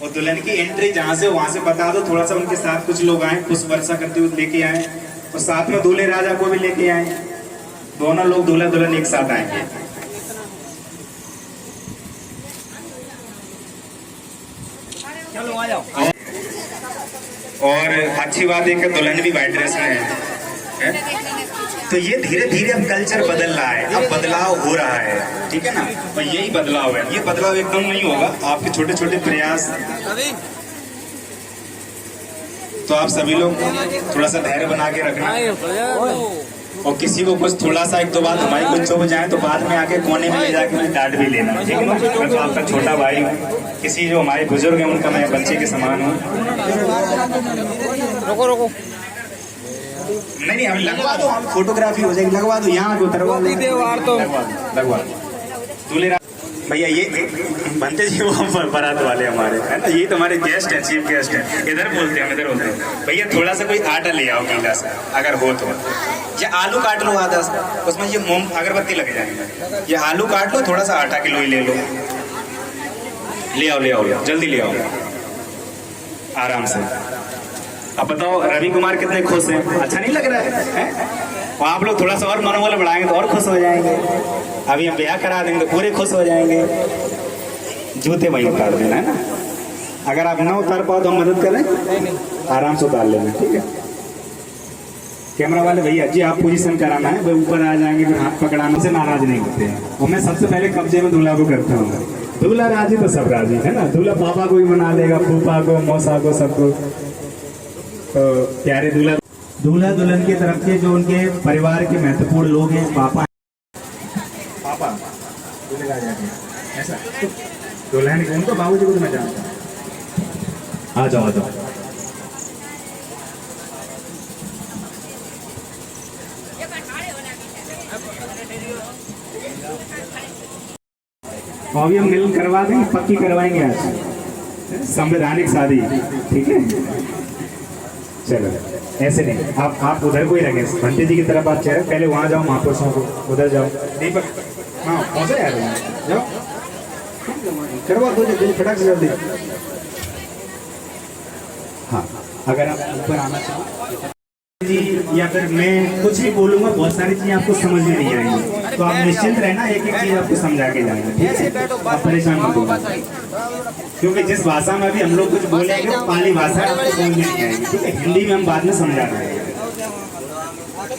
और दुल्हन की एंट्री जहाँ से वहां से बता दो, थोड़ा सा उनके साथ कुछ लोग आए, पुष्प वर्षा करते हुए लेके आए, और साथ में दूल्हे राजा को भी लेके आए। दोनों लोग दूल्हा दुल्हन एक साथ आएंगे। चलो आ जाओ। और अच्छी बात है कि दुल्हन भी व्हाइट ड्रेस में है। तो ये धीरे धीरे अब कल्चर बदल रहा है, अब बदलाव हो रहा है, ठीक है ना। और यही बदलाव है, ये बदलाव एकदम नहीं होगा, आपके छोटे छोटे प्रयास। तो आप सभी लोग थोड़ा सा धैर्य बना के रखना, और किसी को कुछ थोड़ा सा एक दो बात हमारी बच्चों में जाए तो बाद में आके कोने में ले जाके मुझे डांट भी लेना, ठीक है ना। मैं तो आपका छोटा भाई हूँ, किसी जो हमारे बुजुर्ग हैं उनका मैं बच्चे के समान हूँ। रोको रोको, नहीं हम लगवा दो, हम फोटोग्राफी हो जाएगी, लगवा दो, यहाँ उतरवा दो, लगवा दो। दूल्हे भैया ये बनते जी वो बारात वाले हमारे, है ना, ये तो हमारे गेस्ट हैं, चीफ गेस्ट हैं। इधर बोलते हैं, इधर बोलते हैं। भैया थोड़ा सा कोई आटा ले आओ गीला सा, अगर हो तो, या आलू काट लो आधा सा, उसमें ये मोम अगरबत्ती लग जाएंगे। ये आलू काट लो, थोड़ा सा आटा किलो ही ले लो, ले आओ ले आओ, जल्दी ले आओ, आराम से। अब बताओ रवि कुमार कितने खुश हैं, अच्छा नहीं लग रहा है? और आप लोग थोड़ा सा और मनोबल बढ़ाएंगे तो और खुश हो जाएंगे। अभी हम ब्याह करा देंगे तो पूरे खुश हो जाएंगे। जूते वही उतार देना है ना, अगर आप ना उतार पाओ तो हम मदद करें, आराम से उतार लेना, ठीक है। कैमरा वाले भैया जी आप पोजीशन कराना है, वो ऊपर आ जाएंगे, फिर हाथ पकड़ाने से नाराज नहीं होते हैं। और मैं सबसे पहले कब्जे में दूल्हा को करता हूँ। दूल्हा राजी तो सब राजी है ना, दूल्हा पापा को ही मना लेगा, फूफा को, मौसा को, सबको। तो प्यारे दूल्हा दुल्हन की तरफ के जो उनके परिवार के महत्वपूर्ण लोग हैं, पापा दूल्हे राजा के, ऐसा दुल्हन उनको बाबूजी को तो मैं जानता हूँ। आ जाओ आ जाओ। अभी हम मिलन करवा देंगे, पक्की करवाएंगे आज, संवैधानिक शादी, ठीक है। चलो ऐसे नहीं, आप उधर को ही रखें, भंते जी की तरफ आप चेहरे, पहले वहाँ जाओ, महापुरुषों को उधर जाओ। दीपक हाँ पहुँचे यार, जाओ करवा दो जल्दी, फटाक से जल्दी। हाँ अगर आप ऊपर आना चाहो जी, या फिर मैं कुछ भी बोलूंगा, बहुत सारी चीजें आपको समझ में नहीं आएंगी, तो आप निश्चिंत रहना, एक एक चीज आपको समझा के जाएंगे, ठीक है। आप परेशान मत होगा, क्योंकि जिस भाषा में अभी हम लोग कुछ बोलेंगे वो पाली भाषा आपको समझ में नहीं आएगी, ठीक है। हिंदी में हम बाद में समझा रहे हैं।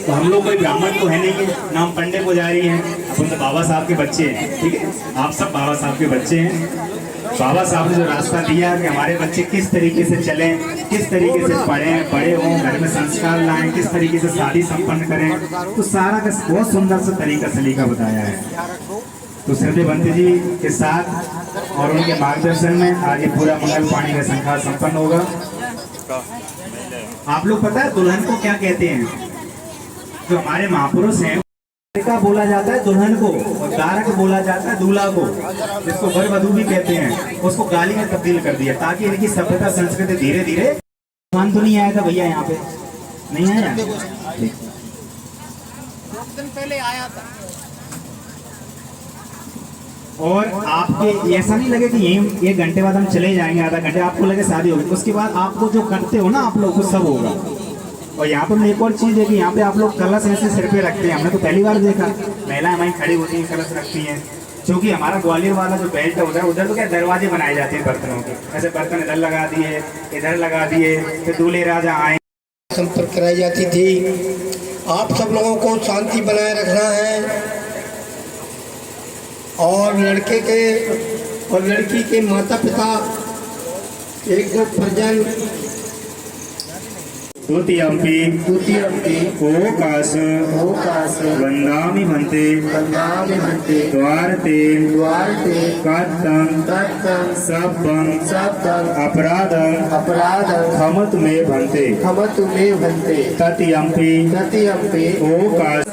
तो हम लोग कोई ब्राह्मण तो है नहीं है, ना हम पंडित पुजारी हैं, अपन तो बाबा साहब के बच्चे हैं, ठीक है। आप सब बाबा साहब के बच्चे हैं। बाबा साहब ने जो रास्ता दिया कि हमारे बच्चे किस तरीके से चलें, किस तरीके से पढ़ें, बड़े हों, घर में संस्कार लाएं, किस तरीके से शादी संपन्न करें, तो सारा का बहुत सुंदर सा तरीका सलीका बताया है। तो श्रद्धेय बंते जी के साथ और उनके मार्गदर्शन में आज ये पूरा मंगल पानी का संखार संपन्न होगा। आप लोग पता है दुल्हन को क्या कहते हैं? जो हमारे महापुरुष हैं, का बोला जाता है दुल्हन को, और दारक बोला जाता है दूल्हा को, जिसको वर वधू भी कहते हैं, उसको गाली में तब्दील कर दिया, ताकि इनकी सभ्यता संस्कृति धीरे धीरे। मान तो नहीं आया था भैया यहाँ पे, नहीं आया, पहले आया था। और आपके ऐसा नहीं लगे कि यही 1 घंटे बाद हम चले जाएंगे, आधा घंटे, आपको लगे शादी होगी, उसके बाद आपको जो करते हो ना आप लोग, वो सब होगा। और यहाँ पर एक और चीज है कि यहाँ पे आप लोग कलश ऐसे सिर पे रखते हैं, हमने तो पहली बार देखा, महिलाएं हमारी खड़ी होती हैं, कलश रखती हैं, क्योंकि हमारा ग्वालियर वाला जो बेल्ट है उधर तो क्या दरवाजे बनाए जाते हैं बर्तनों के, ऐसे बर्तन इधर लगा दिए, इधर लगा दिए, फिर दूल्हे राजा आए, संपर्क कराई जाती थी। आप सब लोगों को शांति बनाए रखना है, और लड़के के और लड़की के माता पिता एक दो परिजन द्वितीयंपि ओकाश वंदामि भन्ते द्वारते कर्तं सब्बं अपराधं खमतु मे भन्ते तत्यंपि ओकाश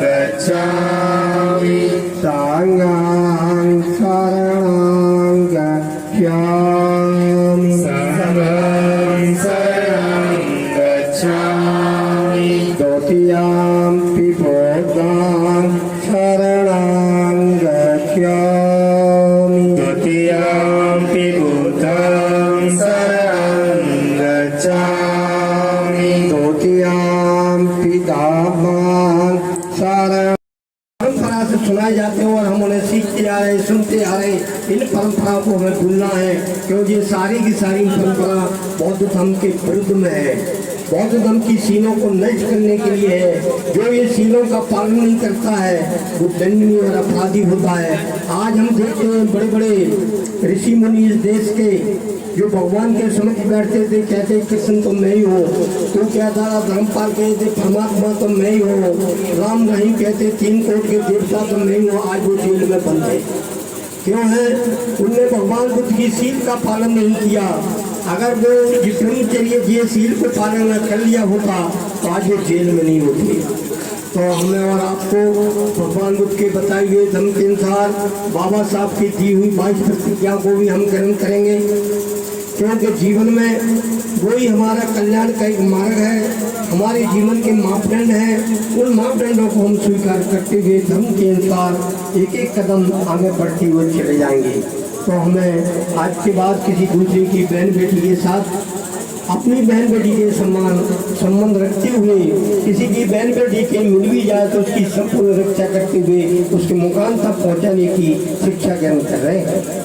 गच्छामि तांगां शरणं गच्छामि द्वितीयंपि बुद्धं शरणं गच्छामि चलते आ रहे इन परंपराओं को हमें भूलना है, क्योंकि ये सारी की सारी परंपरा बौद्ध धर्म के विरुद्ध में है। बौद्ध धर्म की सीलों को नष्ट करने के लिए है। जो ये सीलों का पालन नहीं करता है वो दंडनीय और अपराधी होता है। आज हम देखते हैं बड़े बड़े ऋषि मुनि इस देश के जो भगवान के समक्ष बैठते थे, कहते कृष्ण तुम नहीं हो, तो क्या था धर्मपाल कहते परमात्मा तुम नहीं हो, राम रहीम कहते 3 करोड़ के देवता तुम नहीं हो। आज वो जेल में बंद है। क्यों है? उनने भगवान बुद्ध की सील का पालन नहीं किया। अगर वो ब्रह्मचर्य ये सील को पालन कर लिया होता तो आज वो जेल में नहीं होती। तो हमें और आपको भगवान बुद्ध के बताए हुए धर्म के अनुसार बाबा साहब की दी हुई 22 प्रतिज्ञा को भी हम ग्रहण करेंगे, क्योंकि जीवन में वही हमारा कल्याण का एक मार्ग है, हमारे जीवन के मापदंड हैं। उन मापदंडों को हम स्वीकार करते हुए धर्म के अनुसार एक एक कदम आगे बढ़ते हुए चले जाएंगे। तो हमें आज के बाद किसी दूसरे की बहन बेटी के साथ अपनी बहन बेटी के संबंध रखते हुए किसी की बहन बेटी के मिल भी जाए तो उसकी संपूर्ण रक्षा करते हुए उसके मुकाम तक पहुँचाने की शिक्षा ग्रहण कर रहे हैं।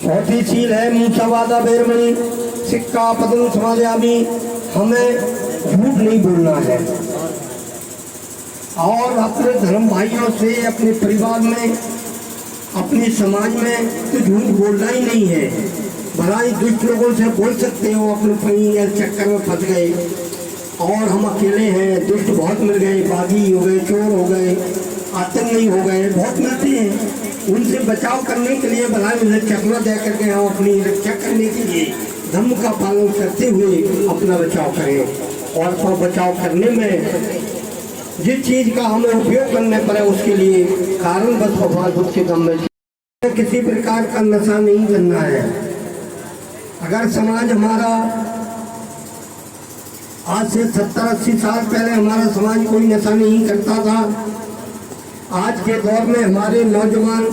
चौथी सील है मूसावादा बेरमणि सिक्का पदम समाजामी। हमें झूठ नहीं बोलना है और अपने धर्म भाइयों से, अपने परिवार में, अपने समाज में तो झूठ बोलना ही नहीं है। भला ही दुष्ट लोगों से बोल सकते हो अपने कहीं चक्कर में फंस गए और हम अकेले हैं, दुष्ट बहुत मिल गए, बागी हो गए, चोर हो गए, आतंकी हो गए, बहुत मिलते हैं। उनसे बचाव करने के लिए भला चकमा दे करके हम अपनी रक्षा करने के लिए धर्म का पालन करते हुए अपना बचाव करें। और तो बचाव करने में जिस चीज का हमें उपयोग करने पड़े उसके लिए कारण बस भगवान बुद्ध के दम में किसी प्रकार का नशा नहीं करना है। अगर समाज हमारा आज से 70-80 साल पहले हमारा समाज कोई नशा नहीं करता था, आज के दौर में हमारे नौजवान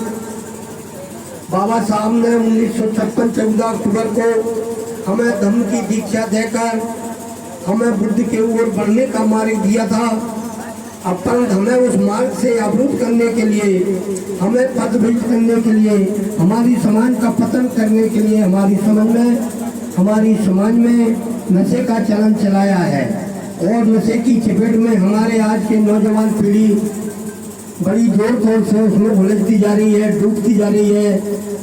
बाबा साहब ने 1956 14 अक्टूबर को हमें धर्म की दीक्षा देकर हमें बुद्ध के ओर बढ़ने का मार्ग दिया था। अपन हमें उस मार्ग से अवरुद्ध करने के लिए, हमें पदभ्रष्ट करने के लिए, हमारी समाज का पतन करने के लिए हमारी समाज में नशे का चलन चलाया है। और नशे की चपेट में हमारे आज के नौजवान पीढ़ी बड़ी जोर तोड़ से उसमें उलझती जा रही है, डूबती जा रही है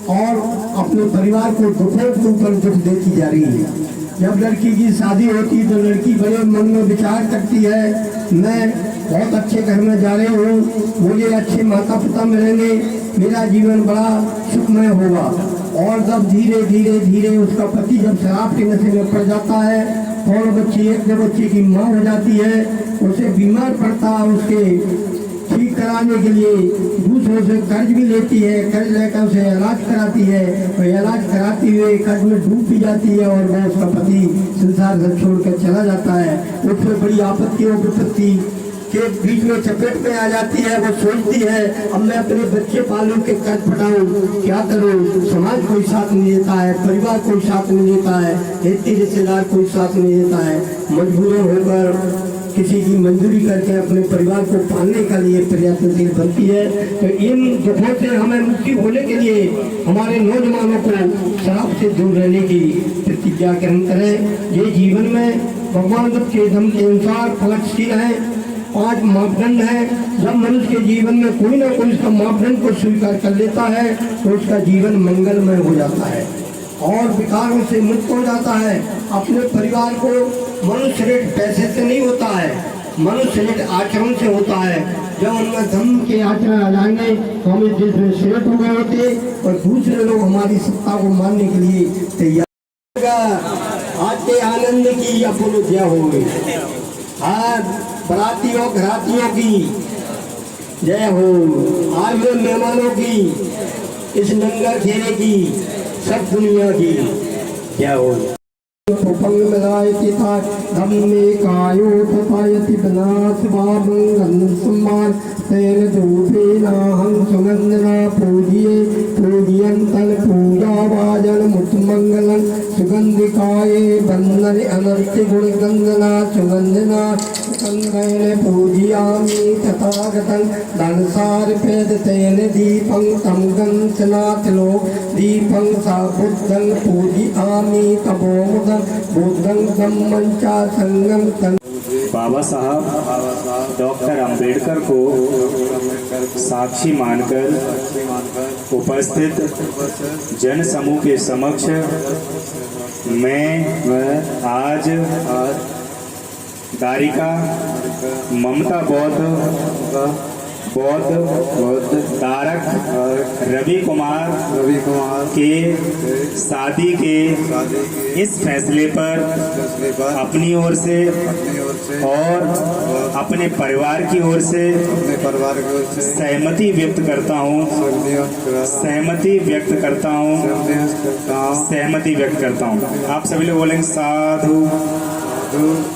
और अपने परिवार को दुखों के ऊपर दुख देती जा रही है। जब लड़की की शादी होती है तो लड़की बड़े मन में विचार करती है, मैं बहुत अच्छे घर में जा रही हूँ, मुझे अच्छे माता पिता मिलेंगे, मेरा जीवन बड़ा सुखमय होगा। और जब धीरे धीरे धीरे उसका पति जब शराब के नशे में पड़ जाता है और एक बच्चे की माँ हो जाती है, उसे बीमार पड़ता है, उसके ठीक कराने के लिए दूसरों से कर्ज भी लेती है, कर्ज लेकर उसे इलाज कराती है और इलाज कराती हुए कर्ज में डूब भी जाती है और वह उसका पति संसार से छोड़कर चला जाता है। उसमें बड़ी आपत्ति और विपत्ति के बीच में चपेट में आ जाती है। वो सोचती है अब मैं अपने बच्चे पालूं के कर्ज फटाऊं, क्या करूं, समाज कोई साथ नहीं देता है, परिवार कोई साथ नहीं देता है, रिश्तेदार कोई साथ नहीं देता है, मजबूर होकर किसी की मंजूरी करके अपने परिवार को पालने के लिए प्रयत्नशील बनती है। तो इन दुखों से हमें मुक्ति होने के लिए हमारे नौजवानों को शराब से दूर रहने की प्रतिज्ञा ग्रहण करें। ये जीवन में भगवान बुद्ध के धर्म के अनुसार फलशील है। 5 मापदंड है। जब मनुष्य के जीवन में कोई ना कोई इसका मापदंड को स्वीकार कर लेता है तो उसका जीवन मंगलमय हो जाता है और विकारों से मुक्त हो जाता है। अपने परिवार को मनुष्य रेट पैसे से नहीं होता है, मनुष्य रेट आचरण से होता है। जब उनमें धर्म के आचरण आ जाएंगे तो हम इस देश में सिलेक्ट हो गए होते और दूसरे लोग हमारी सत्ता को मानने के लिए तैयार। आज के आनंद की अपूर्व जय होगी। आज बरातियों घरातियों की जय हो, आज में मेहमानों की, इस नंगर खेरे की, सब दुनिया की जय हो। पंग मिलायति था धम्मे कायो तथायति विनाश वामंगल सम्मान तेन धूपेना हम सुगंधना पूजिए पूजयन्तन पूजा वाजन मुतमंगलन सुगंधिकाये वंदन अनर्थ गुण गंजना सुगंधना गंधेन पूजयामि तथागतं धनसार पेद तेन दीपं तम गंधनाथ लो दीपं सा बुद्धं पूजयामि तपोमुदं बुद्धं धम्मं च संगं तन। बाबा साहब डॉक्टर अंबेडकर को साक्षी मानकर उपस्थित जन समूह के समक्ष मैं आज दारिका ममता बौद्ध तारक रवि कुमार के शादी के इस फैसले पर अपनी ओर से और अपने परिवार की ओर से सहमति व्यक्त करता हूँ। आप सभी लोग बोलेंगे साधु।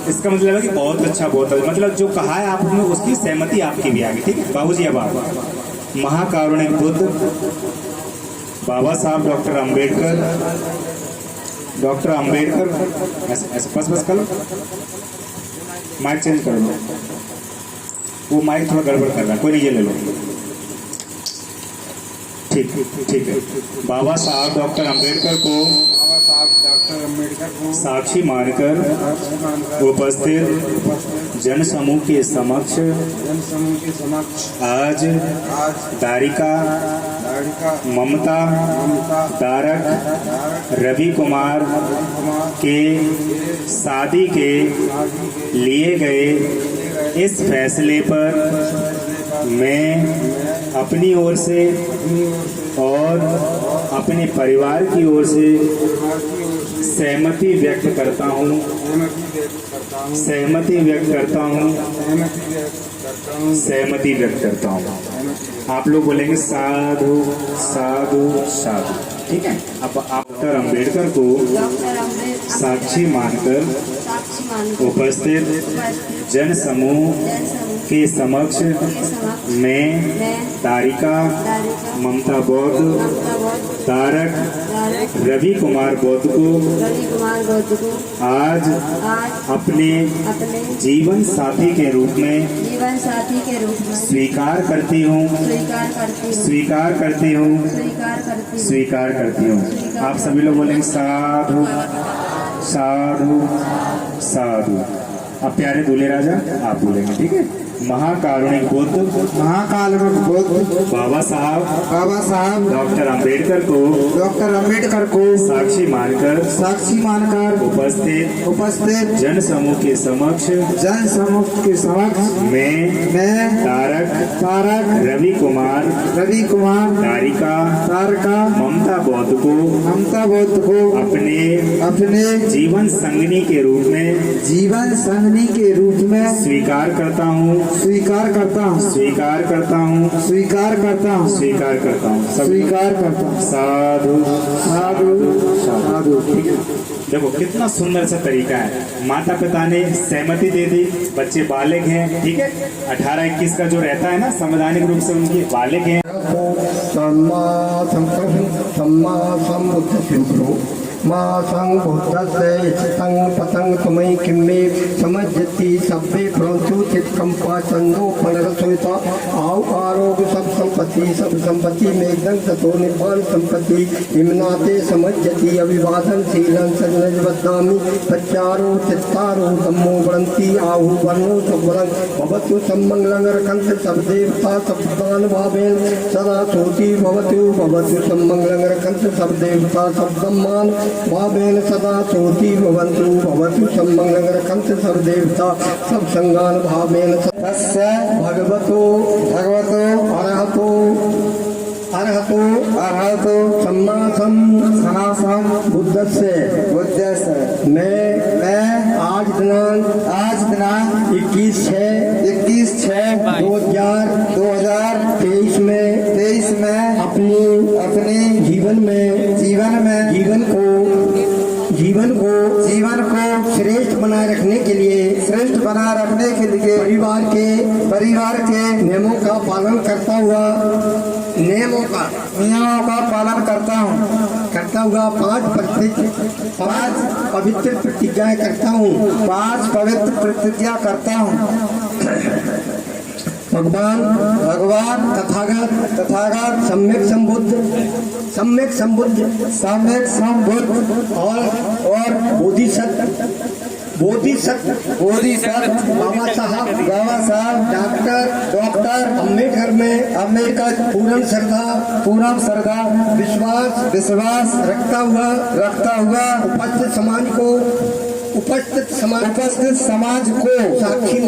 इसका मतलब है कि बहुत अच्छा, बहुत अच्छा, मतलब जो कहा है आपने उसकी सहमति आपकी भी आ गई। ठीक है बाबूजी। अब आप महाकारुणिक बुद्ध बाबा साहब डॉक्टर अंबेडकर ऐसे बस कर लो, माइक चेंज कर लो, वो माइक थोड़ा गड़बड़ कर रहा है, कोई नहीं, ये ले लो। ठीक है। बाबा साहब डॉक्टर अंबेडकर को साक्षी मानकर उपस्थित जन समूह के समक्ष आज दारिका ममता तारक रवि कुमार के शादी के लिए गए इस फैसले पर मैं अपनी ओर से और अपने परिवार की ओर से सहमति व्यक्त करता हूँ। आप लोग बोलेंगे साधु साधु साधु। ठीक है। अब डॉक्टर अंबेडकर को साक्षी मानकर उपस्थित जन समूह के समक्ष मैं दारिका ममता बौद्ध तारक रवि कुमार बौद्ध को आज अपने जीवन साथी के रूप में स्वीकार करती हूँ। आप सभी लोग बोलेंगे साधु साधु साधु। अब प्यारे दूल्हे राजा आप बोलेंगे। ठीक है। महाकारुणिक बुद्ध बाबा साहब डॉक्टर अंबेडकर को साक्षी मानकर उपस्थित जन समूह के समक्ष मैं तारक रवि कुमार तारिका ममता बौद्ध को अपने जीवन संगनी के रूप में स्वीकार करता हूँ। साधु साधु। ठीक है। देखो कितना सुंदर सा तरीका है। माता पिता ने सहमति दे दी, बच्चे बालिग हैं। ठीक है। 18-21 का जो रहता है ना, संवैधानिक रूप से उनकी बालिग हैं। माँ संग बुद्धस्य चित्तं पतंग तुम्हें किम्मे समझती सभ्य परंतु चित्कंपा चंदो पनरसोता आओ आरोग्य सब संपत्ति मेघदं ततो निपान संपत्ति इमनाते समझती अभिवादन शीलन सजनजबद्धामि पच्चारो चित्तारो धम्मो वरंती आहु वर्णो सबरं भवतु सम्मंगलं रखन्त सब देवता सबदान भावेन सदा सोति भवतु सम्मंगलं रखन्त सब देवता सबदम्मान भावेन सदा सोति भवतु सम्मंगलं रखन्त सब देवता सब संगान भावेन तस्य भगवतो अरहतो सम्मा बुद्धस्य मैं आज दिनांक 21/6/2023 में अपने जीवन को श्रेष्ठ बनाए रखने के लिए परिवार के नियमों का पालन करता हुआ नियमों का पालन करता हूँ। पांच पवित्र प्रतिज्ञाएं करता हूँ। 5 पवित्र प्रतिज्ञा करता हूँ। भगवान तथागत सम्यक संबुद्ध और बोधिसत्व बाबा साहब डॉक्टर अम्बेडकर पूर्ण श्रद्धा विश्वास रखता हुआ उपस्थित समाज को साक्षी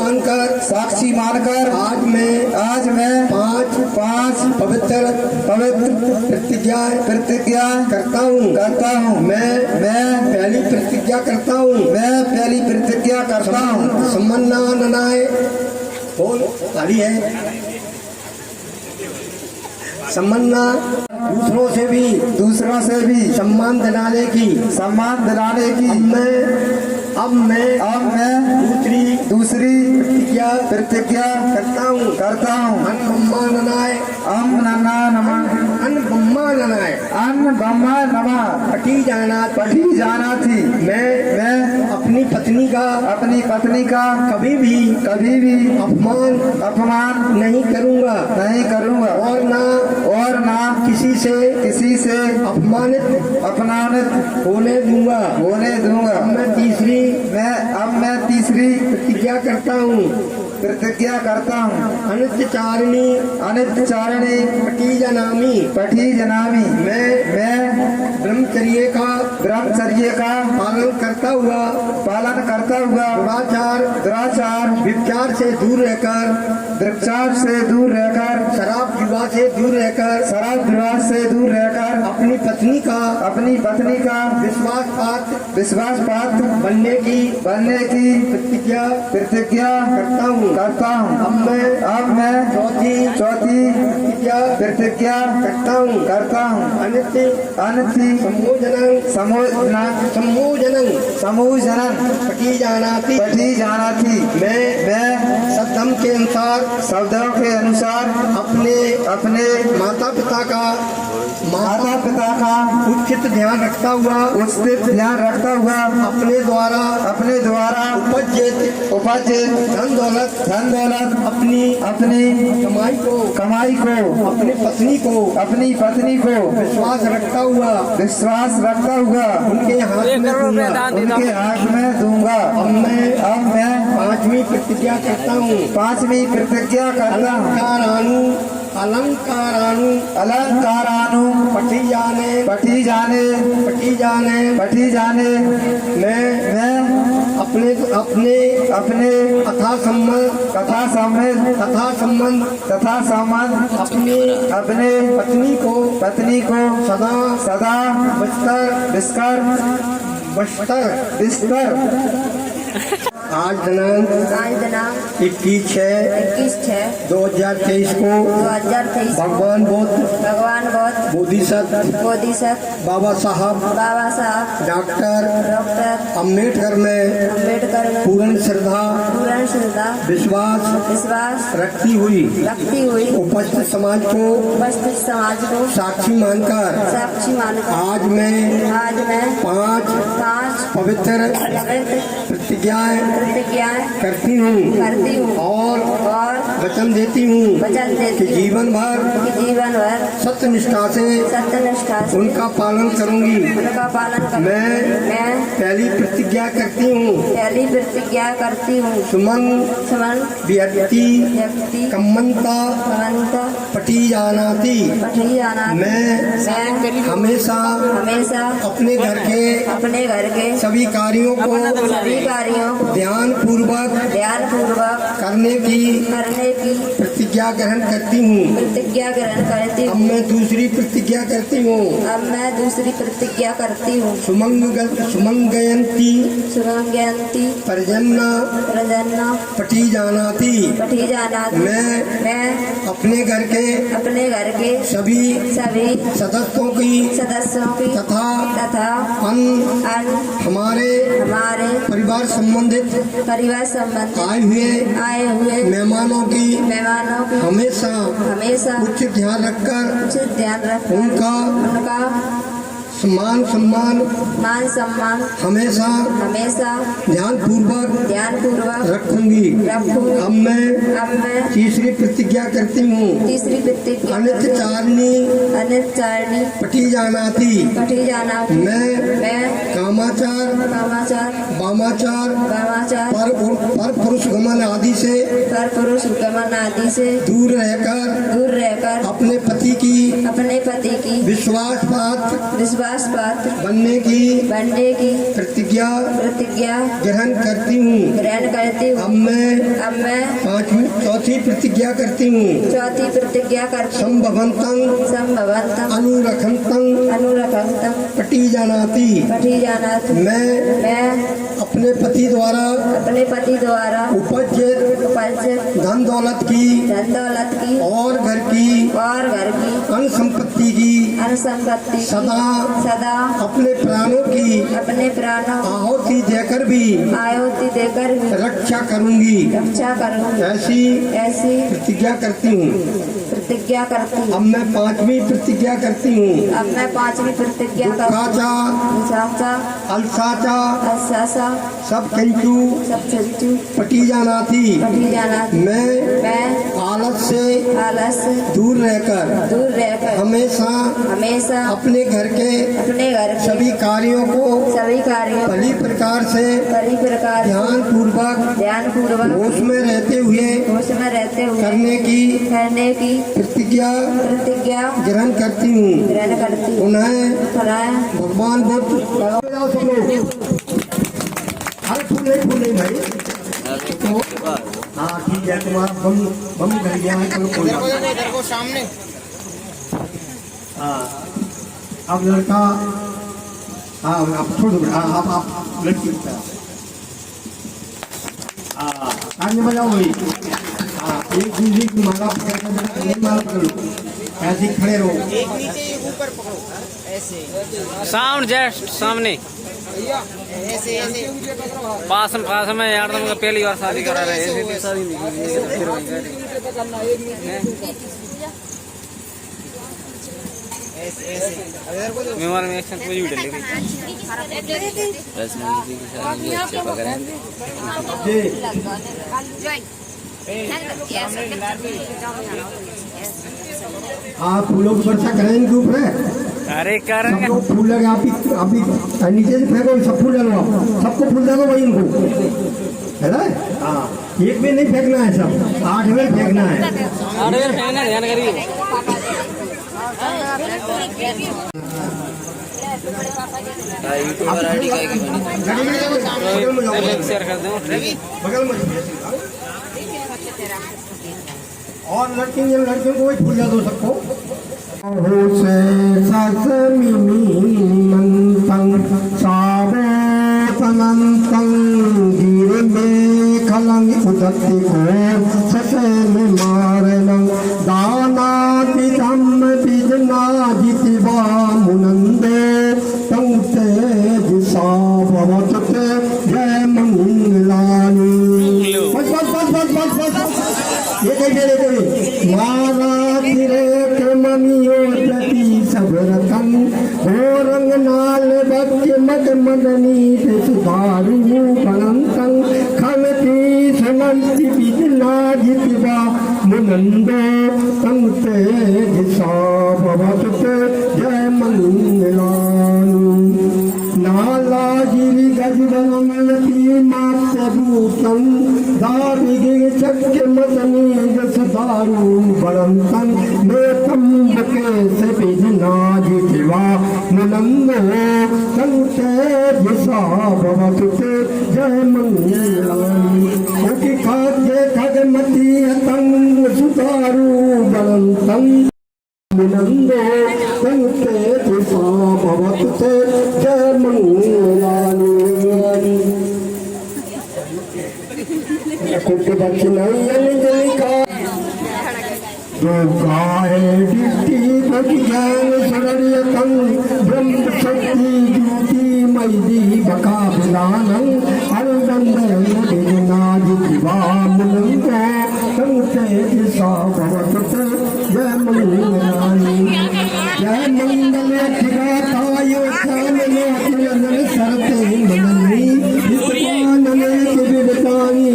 मानकर आज मैं 5 पवित्र प्रतिज्ञा करता हूँ। मैं पहली प्रतिज्ञा करता हूँ। सम्मानना ननाए बोल ताली है। सम्मानना दूसरों से भी सम्मान दिलाने की अब मैं दूसरी प्रतिज्ञा करता हूँ। अन्न ब्रह्मा नमः पठी जाना थी। मैं अपनी पत्नी का कभी भी अपमान नहीं करूँगा और ना किसी से अपमानित होने दूंगा। अब मैं तीसरी प्रतिज्ञा करता हूँ। अनित्य चारिणी पठी जनामी। मैं ब्रह्मचर्य का पालन करता हुआ दुराचार विचार से दूर रहकर शराब विवाह से दूर रहकर अपनी पत्नी का विश्वास पात्र बनने की प्रतिज्ञा करता हूँ। अब मैं चौथी प्रतिज्ञा करता हूँ। अनित्य समूहजनन पठी जाना थी। मैं शब्दों के अनुसार अपने माता पिता का उचित ध्यान रखता हुआ अपने द्वारा उपार्जित धन दौलत अपनी कमाई को अपनी पत्नी को विश्वास रखता हुआ उनके हाथ में दूंगा। अब मैं 5वीं प्रतिज्ञा करता हूँ। अलंकारानु पठी जाने। मैं अपने कथा संबंध अपने पत्नी को सदा बिस्तर आज दिनांक 21/6/2023 को भगवान बुद्ध बोधिसत्व बाबा साहब डॉक्टर अम्बेडकर में पूर्ण श्रद्धा विश्वास रखती हुई उपस्थित समाज को साक्षी मानकर आज मैं 5 पवित्र प्रतिज्ञाएं करती हूँ और वचन देती हूँ कि जीवन भर सत्यनिष्ठा से उनका पालन करूँगी। मैं पहली प्रतिज्ञा करती हूँ। सुमन व्यक्ति कम्मंता पठी जानाती। मैं हमेशा अपने घर के सभी कार्यों को ध्यान पूर्वक करने की प्रतिज्ञा ग्रहण करती हूँ। अब मैं दूसरी प्रतिज्ञा करती हूँ। सुमंगयंती प्रजन्ना पठी जानाती। मैं अपने घर के सभी सदस्यों की तथा हमारे परिवार संबंधित आए आए हुए मेहमानों की हमेशा उचित ध्यान रखकर उनका मान सम्मान हमेशा ध्यान पूर्वक रखूंगी। अब मैं तीसरी प्रतिज्ञा करती हूँ। अनित्यचारिणी पटी जाना थी। मैं कामाचार वामाचार पर पुरुष गमन आदि से दूर रहकर अपने पति की विश्वास पात्र बनने की प्रतिज्ञा ग्रहण करती हूँ। अब मैं चौथी प्रतिज्ञा करती हूँ। संभवंतं अनुरखंतं पटी जानाति। मैं अपने पति द्वारा उपजित धन दौलत की और घर की अन्न संपत्ति की सदा अपने प्राणों आहुति देकर भी रक्षा करूंगी। ऐसी प्रतिज्ञा करती हूँ। अब मैं पांचवी प्रतिज्ञा करती हूँ। अलसाचा सब किंतु पटी जाना थी। मैं आलस से दूर रहकर हमेशा अपने घर के सभी कार्यों को भली प्रकार से ध्यान पूर्वक होश में रहते हुए करने की प्रतिज्ञा ग्रहण करती हूँ। उन्हें भगवान बुद्ध फूल भाई तो हाँ ठीक है। तुम्हारा बम कर गया है तो कोई बात नहीं। सामने हाँ अब लड़का हाँ आप छोड़ दो। हाँ आप लड़की की तरह हाँ आगे बजाओ भाई। हाँ एक दूसरे की माला पकड़ लो। ऐसे ही खड़े रहो। एक नीचे ऊपर पकड़ो ऐसे। साउंड जस्ट सामने ऐसे पास में यार तुम पहली बार शादी करा रहे हैं। शादी मेहमान में एक्शन कोई भी डलेगी। हाँ फूलों की वर्षा करें इनके ऊपर है। अरे करेंगे फूल लगे आप नीचे से फेंको सब फूल डालो। सबको फूल डालो भाई इनको है ना। हाँ एक में नहीं फेंकना है सब 8 में फेंकना है। 8 में फेंकना ध्यान करिए। शेयर कर दो बगल में और लड़कियों को भी फूल दो सबको। से उदत्ति को ससे में मारणं दानाति धम्म बिजना जितिवा मुनंदे तंते दिशा भवतते जय मंगलानि। बस ये कहिए महाराज रे मनियो प्रति सब रतन हो रंग नाल बच्चे मद मदनी सुधारू बनंतं खलती सनंति बिजना जितिवा मुनंदो तंते दिशा भवतते जय मंगलानि। नाला गिरि गजवनमलती मात्र भूतं दारिगे चक्र मदनी जस दारू बलंतं मेतंबके से बिजना जितिवा मुनंदो तंते दिशा भवतते जय मंगलानि। कोटि खाद्य खगमती तंग सुतारू बलंतं मुनंदो तंते दिशा भवतते जय मंगलानि। कुछ दक्षिणाई अंजलि का जो गाए डिट्टी ज्ञान शरणयतं ब्रह्म शक्ति ज्योति मयि बका विधानं अरविंद बिजना जितिवा मुनंदो मंगल ठिकाताय चांदने अतिरंजन सरते मननी विद्वानने विविधतानि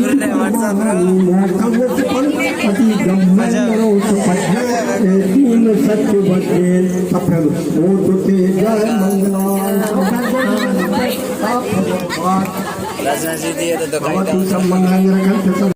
अति गम्भीरो सुपज्ञ तीन सत्य बचे सफल हो तुते जय मंगलाय राजनाथ जी दिए तो भगवती संबंधाय रखत